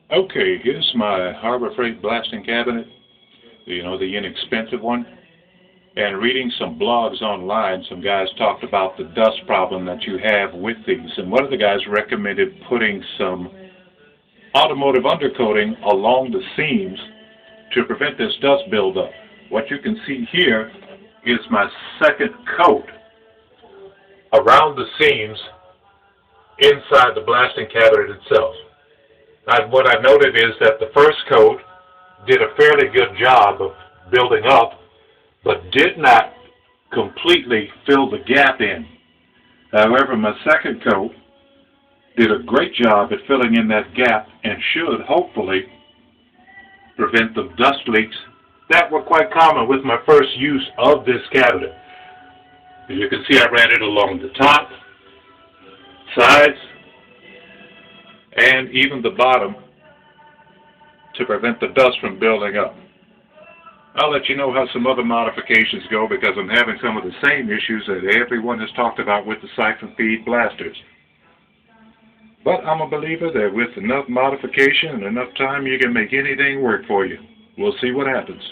Okay, here's my Harbor Freight blasting cabinet, the inexpensive one. And reading some blogs online, some guys talked about the dust problem that you have with these. And one of the guys recommended putting some automotive undercoating along the seams to prevent this dust buildup. What you can see here is my second coat around the seams inside the blasting cabinet itself. What I noted is that the first coat did a fairly good job of building up, but did not completely fill the gap in. However, my second coat did a great job at filling in that gap and should hopefully prevent the dust leaks that were quite common with my first use of this cabinet. As you can see, I ran it along the top, sides, and even the bottom to prevent the dust from building up. I'll let you know how some other modifications go because I'm having some of the same issues that everyone has talked about with the siphon feed blasters. But I'm a believer that with enough modification and enough time, you can make anything work for you. We'll see what happens.